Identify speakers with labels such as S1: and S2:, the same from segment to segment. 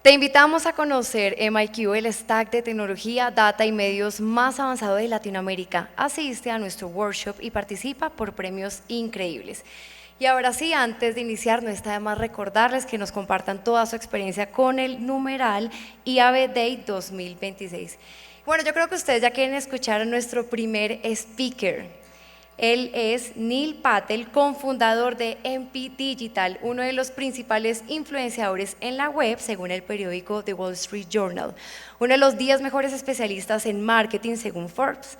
S1: Te invitamos a conocer MIQ, el stack de tecnología, data y medios más avanzado de Latinoamérica. Asiste a nuestro workshop y participa por premios increíbles. Y ahora sí, antes de iniciar, no está de más recordarles que nos compartan toda su experiencia con el numeral IAB Day 2026. Bueno, yo creo que ustedes ya quieren escuchar a nuestro primer speaker. Él es Neil Patel, cofundador de MP Digital, uno de los principales influenciadores en la web, según el periódico The Wall Street Journal, uno de los 10 mejores especialistas en marketing, según Forbes.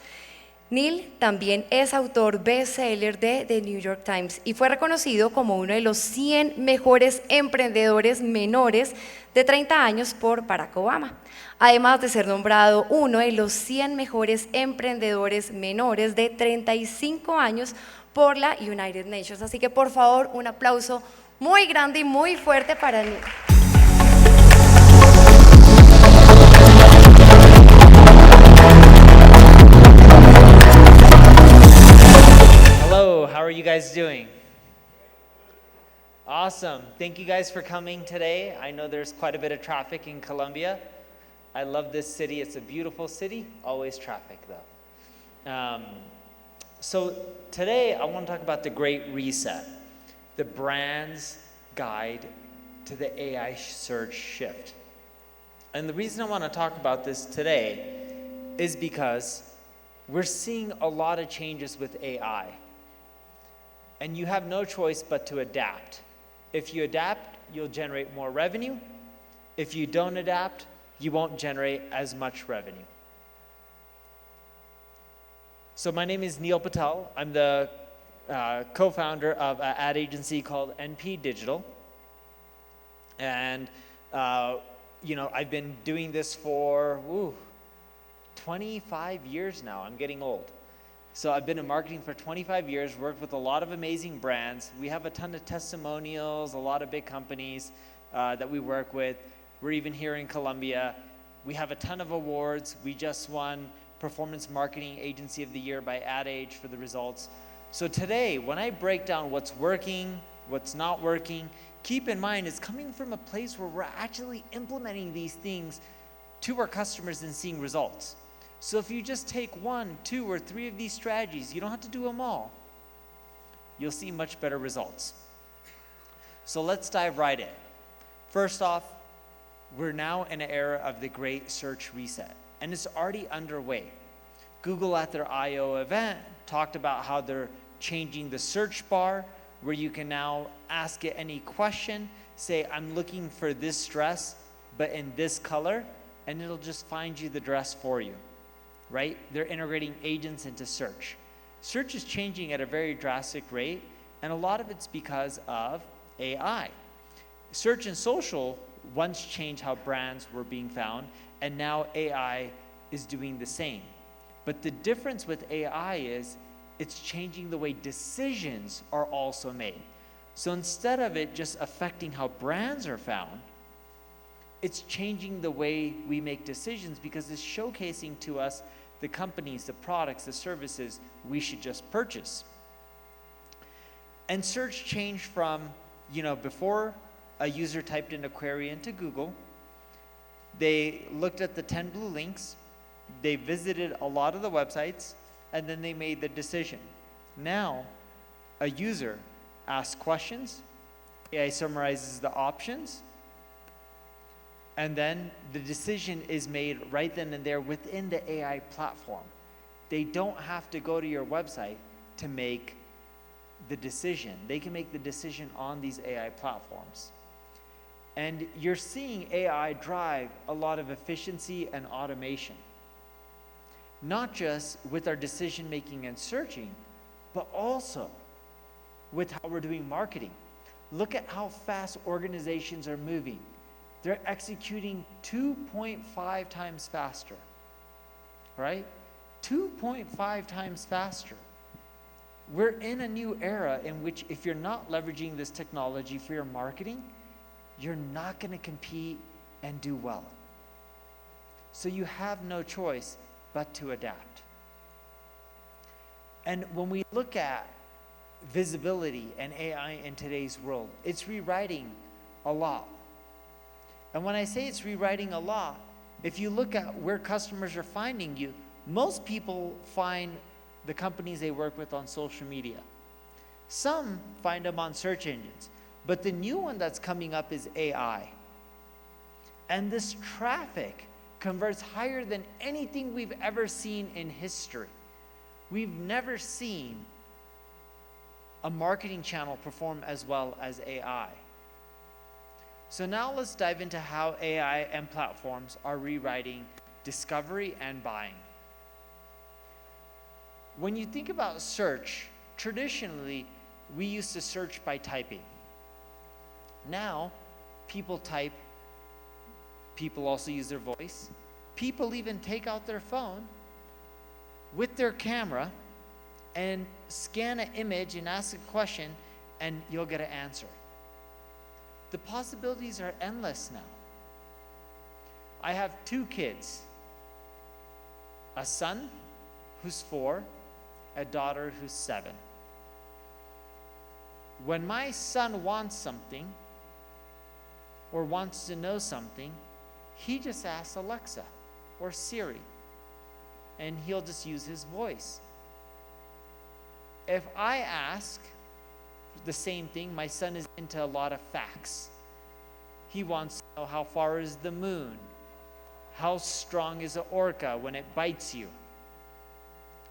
S1: Neil también es autor bestseller de The New York Times y fue reconocido como uno de los 100 mejores emprendedores menores de 30 años por Barack Obama, además de ser nombrado uno de los 100 mejores emprendedores menores de 35 años por la United Nations. Así que por favor, un aplauso muy grande y muy fuerte para Neil.
S2: Hello, how are you guys doing? Awesome. Thank you guys for coming today. I know there's quite a bit of traffic in Colombia. I love this city. It's a beautiful city. Always traffic, though. So today, I want to talk about the Great Reset, the brand's guide to the AI search shift. And the reason I want to talk about this today is because we're seeing a lot of changes with AI. And you have no choice but to adapt. If you adapt, you'll generate more revenue. If you don't adapt, you won't generate as much revenue. So my name is Neil Patel. I'm the co-founder of an ad agency called NP Digital. And I've been doing this for 25 years now. I'm getting old. So I've been in marketing for 25 years, worked with a lot of amazing brands. We have a ton of testimonials, a lot of big companies that we work with. We're even here in Colombia. We have a ton of awards. We just won Performance Marketing Agency of the Year by Ad Age for the results. So today, when I break down what's working, what's not working, keep in mind it's coming from a place where we're actually implementing these things to our customers and seeing results. So if you just take 1, 2, or 3 of these strategies, you don't have to do them all. You'll see much better results. So let's dive right in. First off, we're now in an era of the Great Search Reset, and it's already underway. Google at their I/O event talked about how they're changing the search bar, where you can now ask it any question, say, I'm looking for this dress, but in this color, and it'll just find you the dress for you. Right? They're integrating agents into search. Search is changing at a very drastic rate, and a lot of it's because of AI. Search and social once changed how brands were being found, and now AI is doing the same. But the difference with AI is it's changing the way decisions are also made. So instead of it just affecting how brands are found, it's changing the way we make decisions because it's showcasing to us the companies, the products, the services we should just purchase. And search changed from, before a user typed in a query into Google, they looked at the 10 blue links, they visited a lot of the websites, and then they made the decision. Now, a user asks questions, AI summarizes the options, and then the decision is made right then and there within the AI platform. They don't have to go to your website to make the decision. They can make the decision on these AI platforms. And you're seeing AI drive a lot of efficiency and automation, not just with our decision making and searching, but also with how we're doing marketing. Look at how fast organizations are moving. They're executing 2.5 times faster, right? 2.5 times faster. We're in a new era in which if you're not leveraging this technology for your marketing, you're not going to compete and do well. So you have no choice but to adapt. And when we look at visibility and AI in today's world, it's rewriting a lot. And when I say it's rewriting a lot, if you look at where customers are finding you, most people find the companies they work with on social media. Some find them on search engines. But the new one that's coming up is AI. And this traffic converts higher than anything we've ever seen in history. We've never seen a marketing channel perform as well as AI. So now let's dive into how AI and platforms are rewriting discovery and buying. When you think about search, traditionally, we used to search by typing. Now, people type, people also use their voice. People even take out their phone with their camera and scan an image and ask a question, and you'll get an answer. The possibilities are endless now. I have 2 kids, a son who's 4, a daughter who's 7. When my son wants something or wants to know something, he just asks Alexa or Siri, and he'll just use his voice. If I ask the same thing, my son is into a lot of facts. He wants to know how far is the moon, how strong is an orca when it bites you,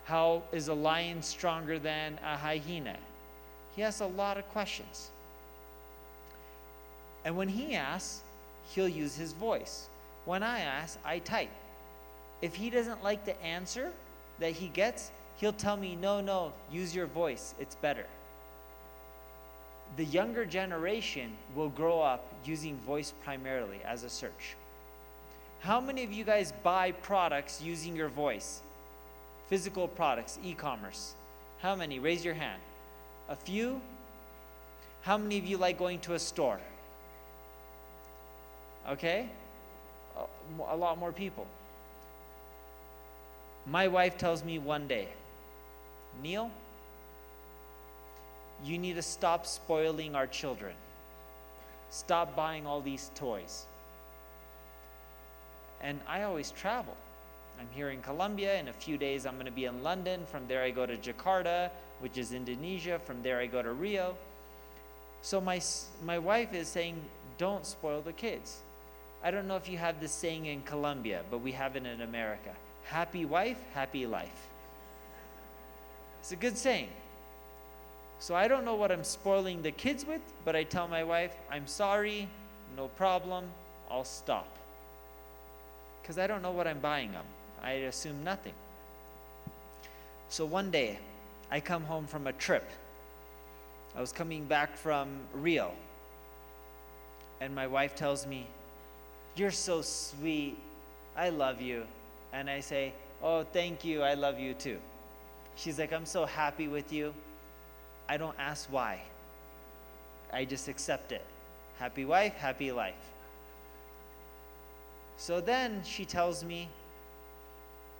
S2: how is a lion stronger than a hyena. He has a lot of questions. And when he asks, he'll use his voice. When I ask, I type. If he doesn't like the answer that he gets, he'll tell me, no, use your voice, it's better. The younger generation will grow up using voice primarily as a search. How many of you guys buy products using your voice? Physical products, e-commerce. How many? Raise your hand. A few? How many of you like going to a store? Okay? A lot more people. My wife tells me one day, Neil, you need to stop spoiling our children. Stop buying all these toys. And I always travel. I'm here in Colombia. In a few days, I'm going to be in London. From there, I go to Jakarta, which is Indonesia. From there, I go to Rio. So my wife is saying, don't spoil the kids. I don't know if you have this saying in Colombia, but we have it in America. Happy wife, happy life. It's a good saying. So I don't know what I'm spoiling the kids with, but I tell my wife, I'm sorry, no problem, I'll stop. Because I don't know what I'm buying them. I assume nothing. So one day, I come home from a trip. I was coming back from Rio. And my wife tells me, you're so sweet, I love you. And I say, oh, thank you, I love you too. She's like, I'm so happy with you. I don't ask why. I just accept it. Happy wife, happy life. So then she tells me,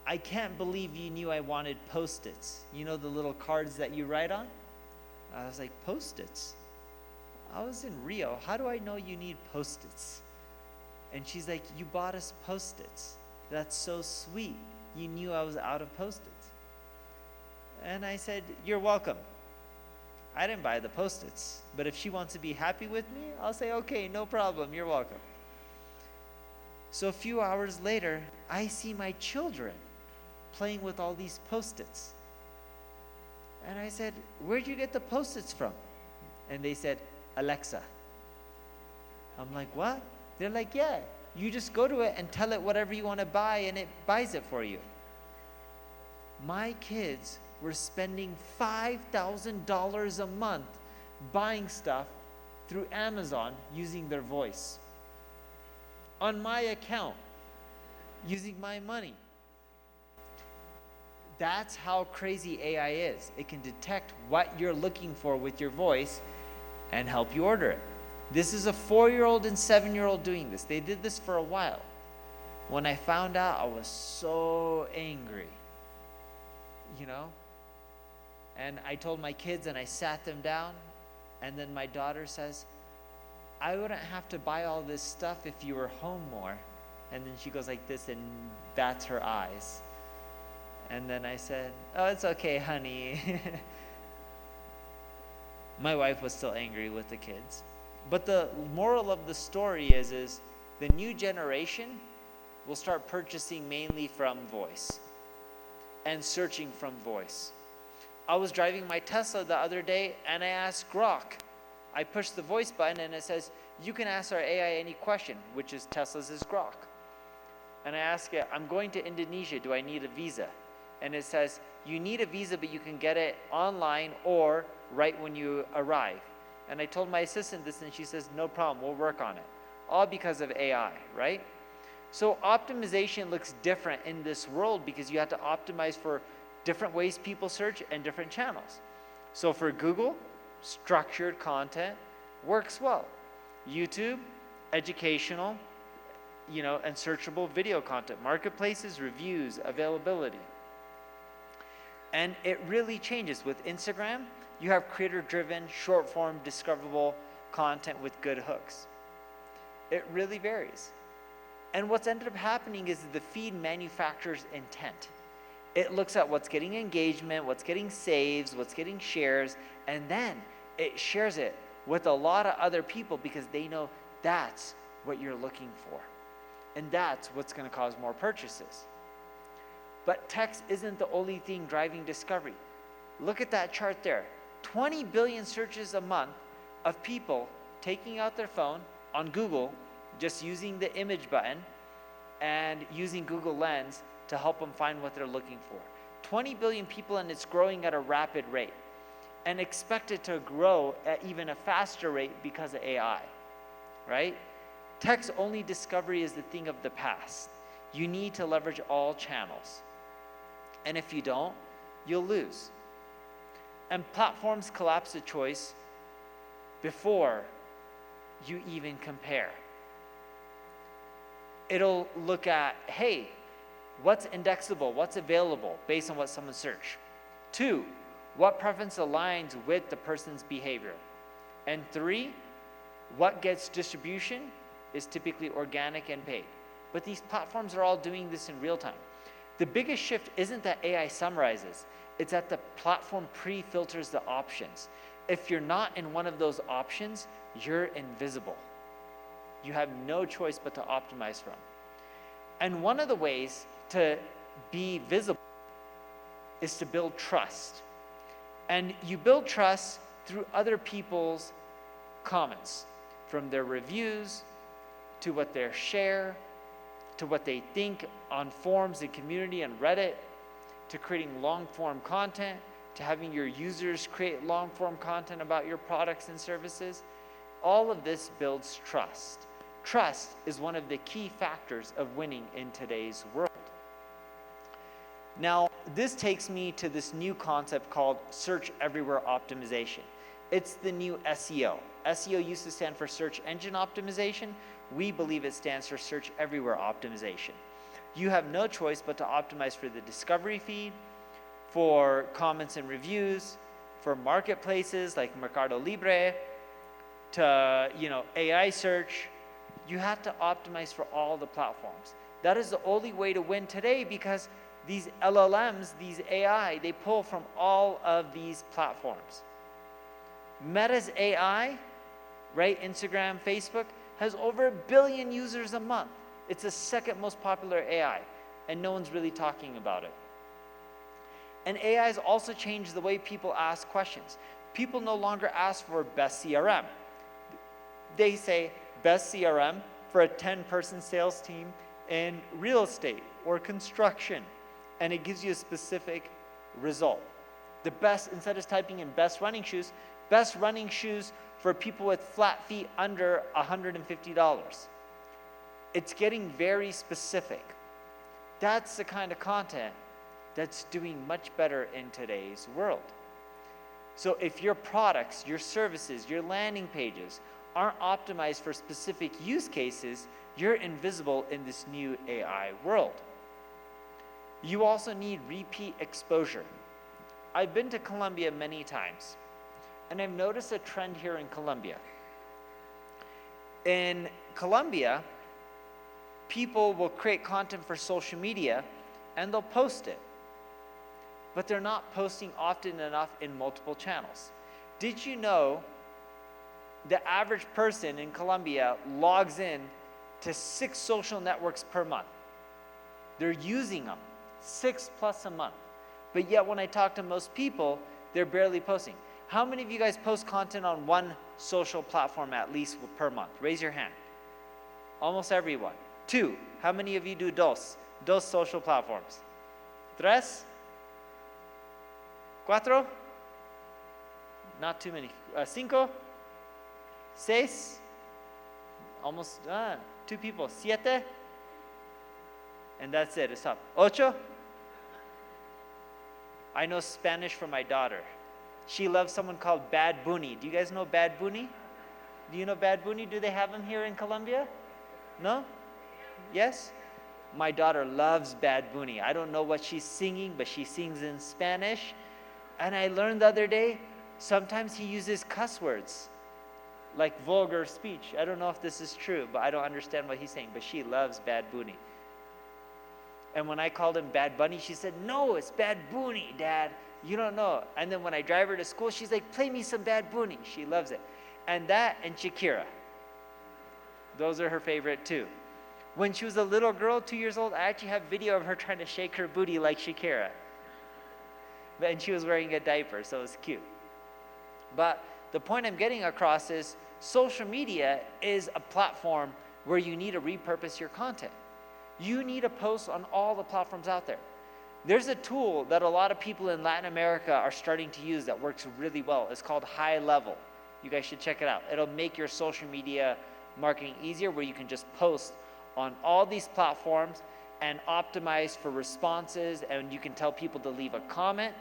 S2: I can't believe you knew I wanted Post-its. You know the little cards that you write on? I was like, Post-its? I was in Rio. How do I know you need Post-its? And she's like, you bought us Post-its. That's so sweet. You knew I was out of Post-its. And I said, you're welcome. I didn't buy the Post-its, but if she wants to be happy with me, I'll say, okay, no problem, you're welcome. So a few hours later, I see my children playing with all these Post-its. And I said, where'd you get the Post-its from? And they said, Alexa. I'm like, what? They're like, yeah, you just go to it and tell it whatever you want to buy and it buys it for you. My kids were spending $5,000 a month buying stuff through Amazon using their voice. On my account, using my money. That's how crazy AI is. It can detect what you're looking for with your voice and help you order it. This is a 4-year-old and 7-year-old doing this. They did this for a while. When I found out, I was so angry. You know? And I told my kids and I sat them down, and then my daughter says, I wouldn't have to buy all this stuff if you were home more. And then she goes like this and bats her eyes. And then I said, oh, it's okay, honey. My wife was still angry with the kids. But the moral of the story is the new generation will start purchasing mainly from voice and searching from voice. I was driving my Tesla the other day and I asked Grok. I pushed the voice button and it says, you can ask our AI any question, which is Tesla's is Grok. And I ask it, I'm going to Indonesia, do I need a visa? And it says, you need a visa, but you can get it online or right when you arrive. And I told my assistant this and she says, no problem, we'll work on it. All because of AI, right? So optimization looks different in this world because you have to optimize for different ways people search and different channels. So for Google, structured content works well. YouTube, educational, and searchable video content. Marketplaces, reviews, availability. And it really changes. With Instagram, you have creator-driven, short-form, discoverable content with good hooks. It really varies. And what's ended up happening is the feed manufactures intent. It looks at what's getting engagement, what's getting saves, what's getting shares, and then it shares it with a lot of other people because they know that's what you're looking for. And that's what's going to cause more purchases. But text isn't the only thing driving discovery. Look at that chart there. 20 billion searches a month of people taking out their phone on Google, just using the image button and using Google Lens to help them find what they're looking for. 20 billion people, and it's growing at a rapid rate. And expected to grow at even a faster rate because of AI, right? Text-only discovery is the thing of the past. You need to leverage all channels. And if you don't, you'll lose. And platforms collapse the choice before you even compare. It'll look at, hey, what's indexable, what's available based on what someone searched. 2, what preference aligns with the person's behavior. And 3, what gets distribution is typically organic and paid. But these platforms are all doing this in real time. The biggest shift isn't that AI summarizes, it's that the platform pre-filters the options. If you're not in one of those options, you're invisible. You have no choice but to optimize from. And one of the ways to be visible is to build trust. And you build trust through other people's comments, from their reviews, to what they share, to what they think on forums and community and Reddit, to creating long-form content, to having your users create long-form content about your products and services. All of this builds trust. Trust is one of the key factors of winning in today's world. Now, this takes me to this new concept called search everywhere optimization. It's the new SEO. SEO used to stand for search engine optimization. We believe it stands for search everywhere optimization. You have no choice but to optimize for the discovery feed, for comments and reviews, for marketplaces like Mercado Libre, to AI search. You have to optimize for all the platforms. That is the only way to win today because these LLMs, these AI, they pull from all of these platforms. Meta's AI, right, Instagram, Facebook, has over 1 billion users a month. It's the second most popular AI, and no one's really talking about it. And AI has also changed the way people ask questions. People no longer ask for best CRM. They say best CRM for a 10-person sales team in real estate or construction, and it gives you a specific result. The best, instead of typing in best running shoes for people with flat feet under $150. It's getting very specific. That's the kind of content that's doing much better in today's world. So if your products, your services, your landing pages aren't optimized for specific use cases, you're invisible in this new AI world. You also need repeat exposure. I've been to Colombia many times, and I've noticed a trend here in Colombia. In Colombia, people will create content for social media and they'll post it, but they're not posting often enough in multiple channels. Did you know the average person in Colombia logs in to 6 social networks per month? They're using them, 6+ a month. But yet when I talk to most people, they're barely posting. How many of you guys post content on one social platform at least per month? Raise your hand. Almost everyone. 2. How many of you do dos social platforms? 3? 4? Not too many. 5? 6? Almost 2 people. 7? And that's it. It's up. 8? I know Spanish from my daughter. She loves someone called Bad Bunny. Do you guys know Bad Bunny? Do you know Bad Bunny? Do they have him here in Colombia? No? Yes? My daughter loves Bad Bunny. I don't know what she's singing, but she sings in Spanish. And I learned the other day, sometimes he uses cuss words, like vulgar speech. I don't know if this is true, but I don't understand what he's saying. But she loves Bad Bunny. And when I called him Bad Bunny, she said, no, it's Bad Bunny, Dad. You don't know. And then when I drive her to school, she's like, play me some Bad Bunny. She loves it. And that and Shakira. Those are her favorite too. When she was a little girl, 2 years old, I actually have video of her trying to shake her booty like Shakira. And she was wearing a diaper, so it was cute. But the point I'm getting across is social media is a platform where you need to repurpose your content. You need to post on all the platforms out there. There's a tool that a lot of people in Latin America are starting to use that works really well. It's called High Level. You guys should check it out. It'll make your social media marketing easier, where you can just post on all these platforms and optimize for responses, and you can tell people to leave a comment,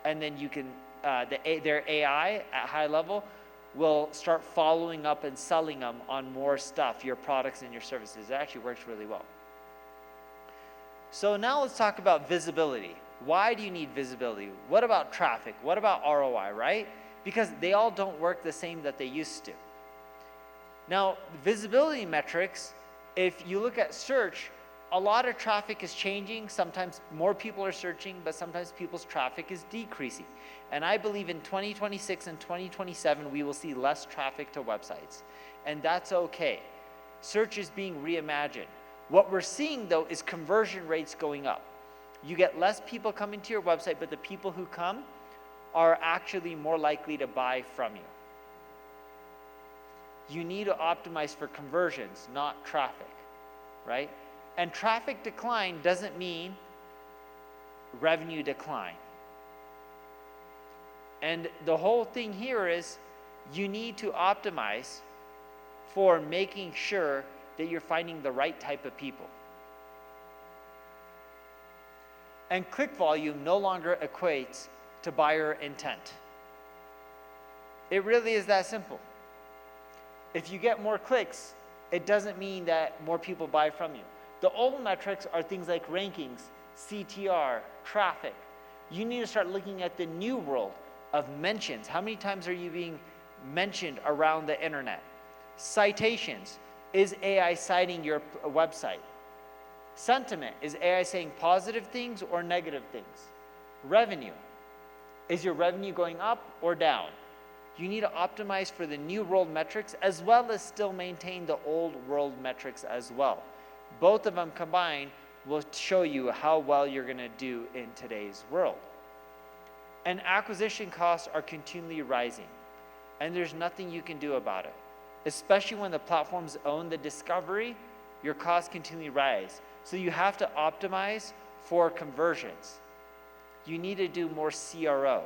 S2: and then you can their AI at High Level will start following up and selling them on more stuff, your products and your services. It actually works really well. So now let's talk about visibility. Why do you need visibility? What about traffic? What about ROI, right? Because they all don't work the same that they used to. Now, visibility metrics, if you look at search, a lot of traffic is changing. Sometimes more people are searching, but sometimes people's traffic is decreasing. And I believe in 2026 and 2027, we will see less traffic to websites. And that's okay. Search is being reimagined. What we're seeing, though, is conversion rates going up. You get less people coming to your website, but the people who come are actually more likely to buy from you. You need to optimize for conversions, not traffic, right? And traffic decline doesn't mean revenue decline. And the whole thing here is you need to optimize for making sure that you're finding the right type of people. And click volume no longer equates to buyer intent. It really is that simple. If you get more clicks, it doesn't mean that more people buy from you. The old metrics are things like rankings, CTR, traffic. You need to start looking at the new world of mentions. How many times are you being mentioned around the internet? Citations. Is AI citing your website? Sentiment. Is AI saying positive things or negative things? Revenue. Is your revenue going up or down? You need to optimize for the new world metrics as well as still maintain the old world metrics as well. Both of them combined will show you how well you're going to do in today's world. And acquisition costs are continually rising, and there's nothing you can do about it. Especially when the platforms own the discovery, your costs continually rise. So you have to optimize for conversions. You need to do more CRO.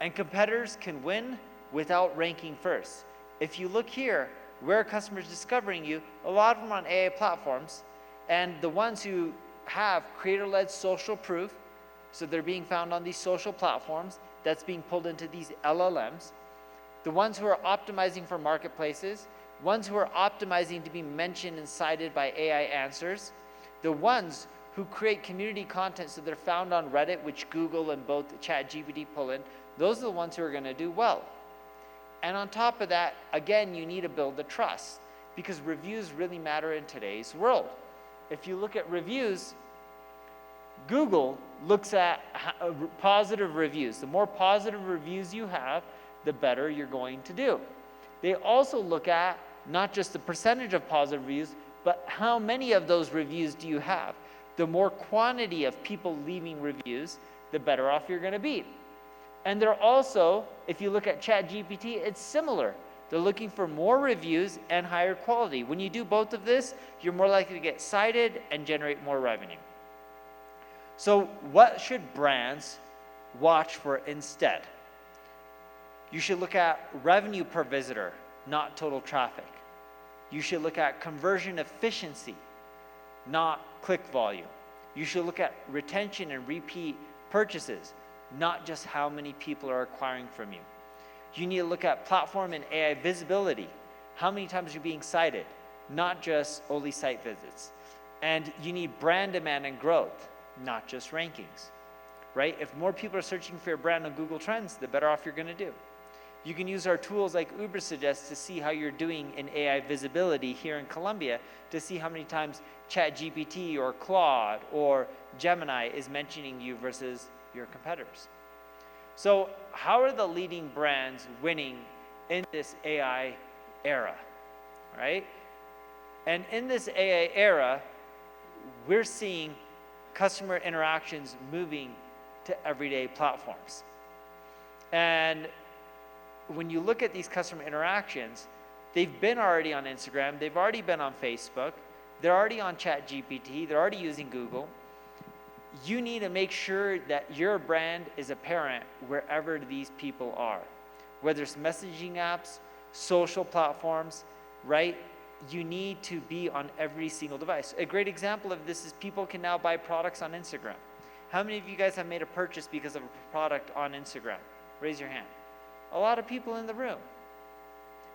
S2: And competitors can win without ranking first. If you look here, where are customers discovering you? A lot of them are on AI platforms, and the ones who have creator-led social proof, so they're being found on these social platforms, that's being pulled into these LLMs. The ones who are optimizing for marketplaces, ones who are optimizing to be mentioned and cited by AI answers, the ones who create community content so they're found on Reddit, which Google and both ChatGPT pull in, those are the ones who are going to do well. And on top of that, again, you need to build the trust, because reviews really matter in today's world. If you look at reviews, Google looks at positive reviews. The more positive reviews you have, the better you're going to do. They also look at not just the percentage of positive reviews, but how many of those reviews do you have? The more quantity of people leaving reviews, the better off you're going to be. And they're also, if you look at ChatGPT, it's similar. They're looking for more reviews and higher quality. When you do both of this, you're more likely to get cited and generate more revenue. So what should brands watch for instead? You should look at revenue per visitor, not total traffic. You should look at conversion efficiency, not click volume. You should look at retention and repeat purchases, not just how many people are acquiring from you. You need to look at platform and AI visibility. How many times you're being cited, not just only site visits. And you need brand demand and growth, not just rankings, right? If more people are searching for your brand on Google Trends, the better off you're going to do. You can use our tools like Ubersuggest to see how you're doing in AI visibility here in Colombia, to see how many times ChatGPT or Claude or Gemini is mentioning you versus your competitors. So how are the leading brands winning in this AI era, right? And in this AI era, we're seeing customer interactions moving to everyday platforms. And when you look at these customer interactions, they've been already on Instagram, they've already been on Facebook, they're already on ChatGPT, they're already using Google. You need to make sure that your brand is apparent wherever these people are, whether it's messaging apps, social platforms, right? You need to be on every single device. A great example of this is people can now buy products on Instagram. How many of you guys have made a purchase because of a product on Instagram? Raise your hand. A lot of people in the room.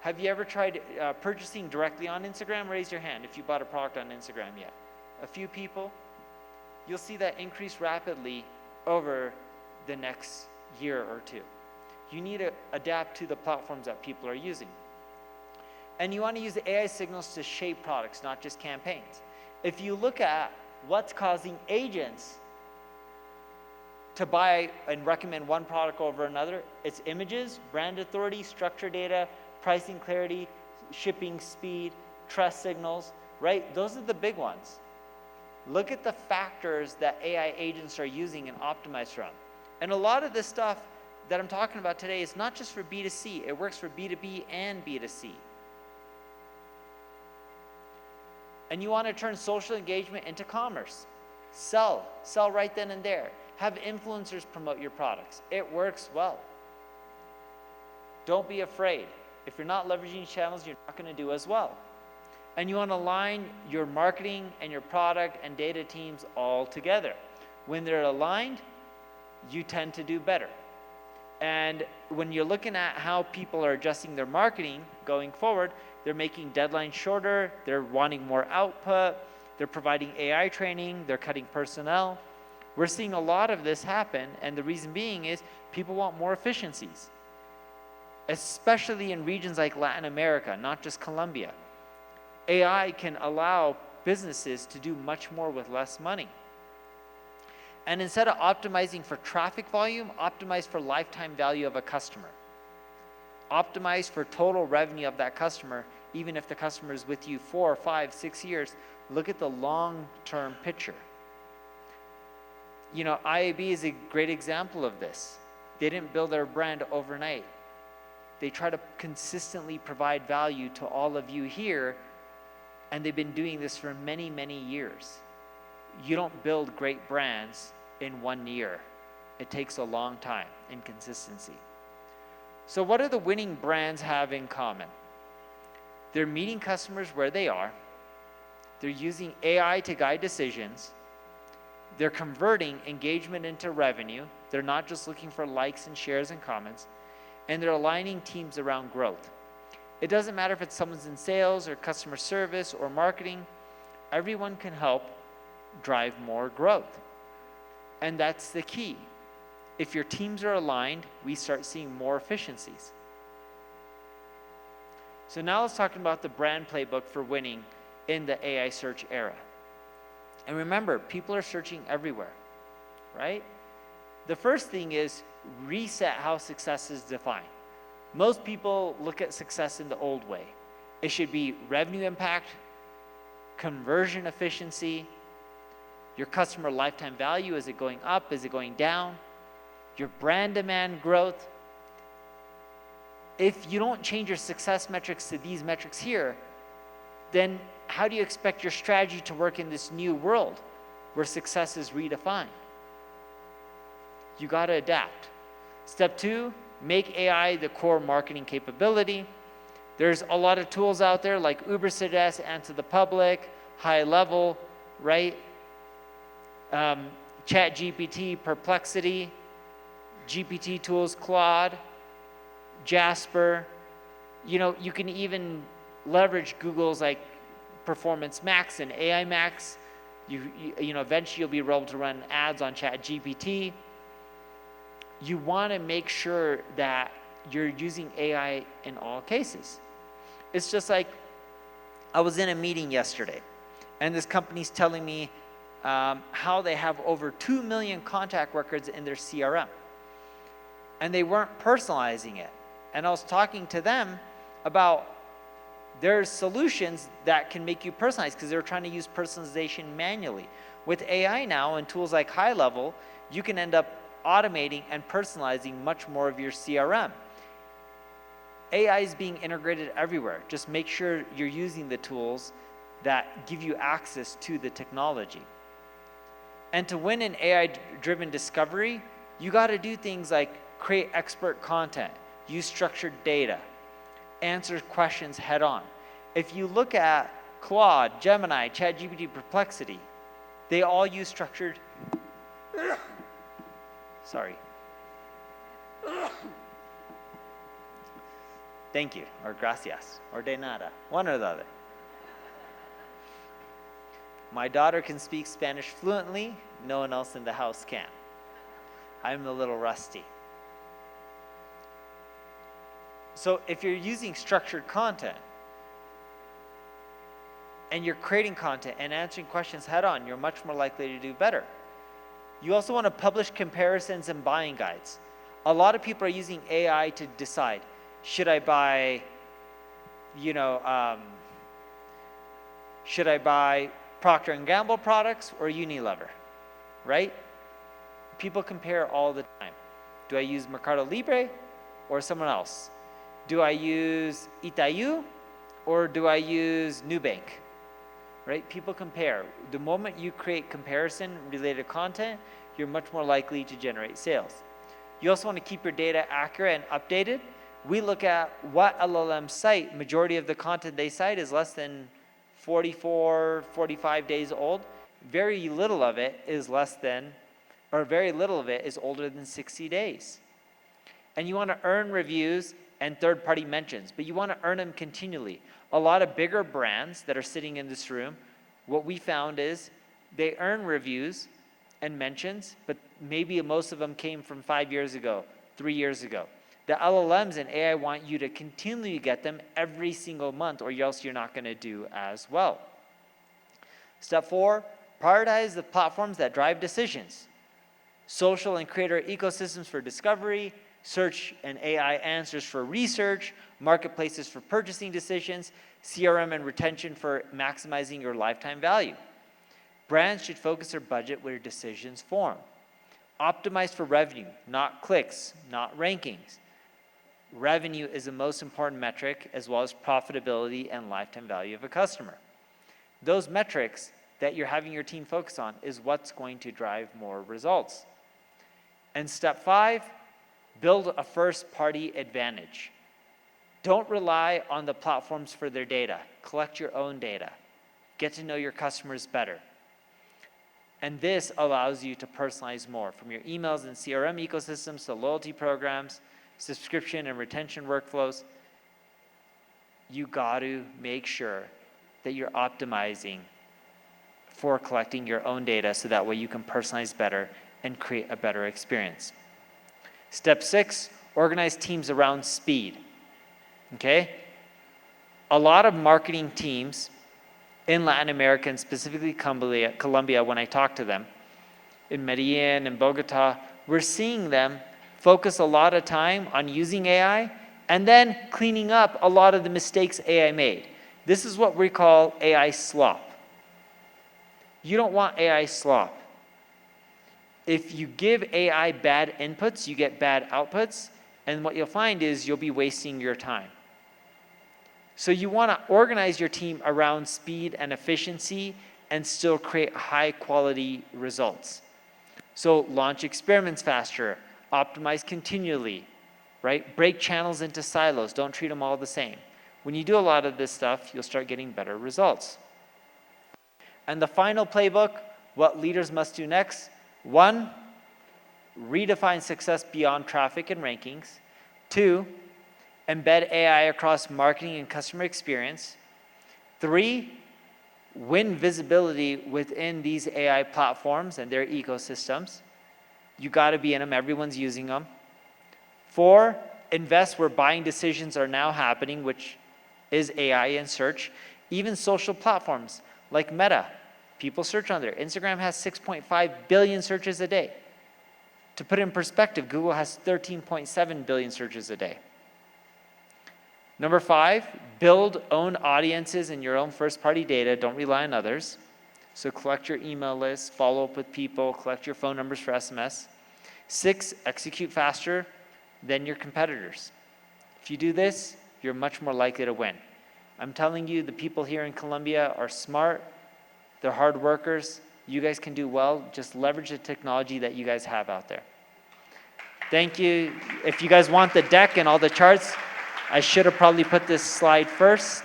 S2: Have you ever tried purchasing directly on Instagram? Raise your hand if you bought a product on Instagram yet. A few people. You'll see that increase rapidly over the next year or two. You need to adapt to the platforms that people are using. And you want to use the AI signals to shape products, not just campaigns. If you look at what's causing agents to buy and recommend one product over another, it's images, brand authority, structure data, pricing clarity, shipping speed, trust signals, right? Those are the big ones. Look at the factors that AI agents are using and optimize from. And a lot of this stuff that I'm talking about today is not just for B2C, it works for B2B and B2C. And you want to turn social engagement into commerce. Sell right then and there. Have influencers promote your products. It works well. Don't be afraid. If you're not leveraging channels, you're not going to do as well. And you want to align your marketing and your product and data teams all together. When they're aligned, you tend to do better. And when you're looking at how people are adjusting their marketing going forward, they're making deadlines shorter, they're wanting more output, they're providing AI training, they're cutting personnel. We're seeing a lot of this happen, and the reason being is people want more efficiencies, especially in regions like Latin America, not just Colombia. AI can allow businesses to do much more with less money. And instead of optimizing for traffic volume, optimize for lifetime value of a customer. Optimize for total revenue of that customer, even if the customer is with you 4, 5, 6 years. Look at the long-term picture. You know, IAB is a great example of this. They didn't build their brand overnight. They try to consistently provide value to all of you here, and they've been doing this for many, many years. You don't build great brands in 1 year. It takes a long time and consistency. So what do the winning brands have in common? They're meeting customers where they are. They're using AI to guide decisions. They're converting engagement into revenue. They're not just looking for likes and shares and comments. And they're aligning teams around growth. It doesn't matter if it's someone's in sales or customer service or marketing. Everyone can help drive more growth. And that's the key. If your teams are aligned, we start seeing more efficiencies. So now let's talk about the brand playbook for winning in the AI search era. And remember, people are searching everywhere, right? The first thing is reset how success is defined. Most people look at success in the old way. It should be revenue impact, conversion efficiency, your customer lifetime value. Is it going up? Is it going down? Your brand demand growth. If you don't change your success metrics to these metrics here, then how do you expect your strategy to work in this new world where success is redefined? You got to adapt. Step 2, make AI the core marketing capability. There's a lot of tools out there like Uber Suggest, Answer the Public, High Level, right? Chat GPT, Perplexity, GPT tools, Claude, Jasper. You know, you can even leverage Google's like Performance Max and AI Max. You know, eventually you'll be able to run ads on Chat GPT. You want to make sure that you're using AI in all cases. It's just like, I was in a meeting yesterday, and this company's telling me how they have over 2 million contact records in their CRM, and they weren't personalizing it. And I was talking to them about there's solutions that can make you personalize, because they were trying to use personalization manually. With AI now and tools like High Level, you can end up automating and personalizing much more of your CRM. AI is being integrated everywhere. Just make sure you're using the tools that give you access to the technology. And to win in AI-driven discovery, you got to do things like create expert content, use structured data, answer questions head on. If you look at Claude, Gemini, ChatGPT, Perplexity, they all use structured Thank you, or gracias, or de nada, one or the other. My daughter can speak Spanish fluently. No one else in the house can. I'm a little rusty. So if you're using structured content and you're creating content and answering questions head on, you're much more likely to do better. You also want to publish comparisons and buying guides. A lot of people are using AI to decide, should I buy, should I buy Procter & Gamble products or Unilever, right? People compare all the time. Do I use Mercado Libre or someone else? Do I use Itaú or do I use Nubank? Right? People compare. The moment you create comparison-related content, you're much more likely to generate sales. You also want to keep your data accurate and updated. We look at what LLM cite. Majority of the content they cite is less than 44, 45 days old. Very little of it is very little of it is older than 60 days. And you want to earn reviews and third-party mentions, but you want to earn them continually. A lot of bigger brands that are sitting in this room, what we found is they earn reviews and mentions, but maybe most of them came from 5 years ago, 3 years ago. The LLMs and AI want you to continually get them every single month, or else you're not going to do as well. Step 4, prioritize the platforms that drive decisions. Social and creator ecosystems for discovery, search and AI answers for research, marketplaces for purchasing decisions, CRM and retention for maximizing your lifetime value. Brands should focus their budget where decisions form. Optimize for revenue, not clicks, not rankings. Revenue is the most important metric, as well as profitability and lifetime value of a customer. Those metrics that you're having your team focus on is what's going to drive more results. And step 5, build a first-party advantage. Don't rely on the platforms for their data. Collect your own data. Get to know your customers better. And this allows you to personalize more, from your emails and CRM ecosystems to loyalty programs, subscription and retention workflows. You got to make sure that you're optimizing for collecting your own data, so that way you can personalize better and create a better experience. Step 6, organize teams around speed. Okay? a lot of marketing teams in Latin America, and specifically Colombia, when I talk to them, in Medellin and Bogota, we're seeing them focus a lot of time on using AI and then cleaning up a lot of the mistakes AI made. This is what we call AI slop. You don't want AI slop. If you give AI bad inputs, you get bad outputs, and what you'll find is you'll be wasting your time. So you want to organize your team around speed and efficiency and still create high quality results. So launch experiments faster, optimize continually, right? Break channels into silos, don't treat them all the same. When you do a lot of this stuff, you'll start getting better results. And the final playbook, what leaders must do next: 1, redefine success beyond traffic and rankings. 2, embed AI across marketing and customer experience. 3, win visibility within these AI platforms and their ecosystems. You got to be in them, everyone's using them. 4, invest where buying decisions are now happening, which is AI and search. Even social platforms like Meta, people search on there. Instagram has 6.5 billion searches a day. To put it in perspective, Google has 13.7 billion searches a day. Number 5, build own audiences in your own first-party data. Don't rely on others. So collect your email list, follow up with people, collect your phone numbers for SMS. 6, execute faster than your competitors. If you do this, you're much more likely to win. I'm telling you, the people here in Colombia are smart, they're hard workers. You guys can do well. Just leverage the technology that you guys have out there. Thank you. If you guys want the deck and all the charts, I should have probably put this slide first.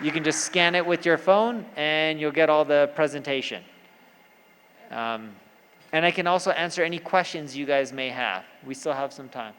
S2: You can just scan it with your phone and you'll get all the presentation. And I can also answer any questions you guys may have. We still have some time.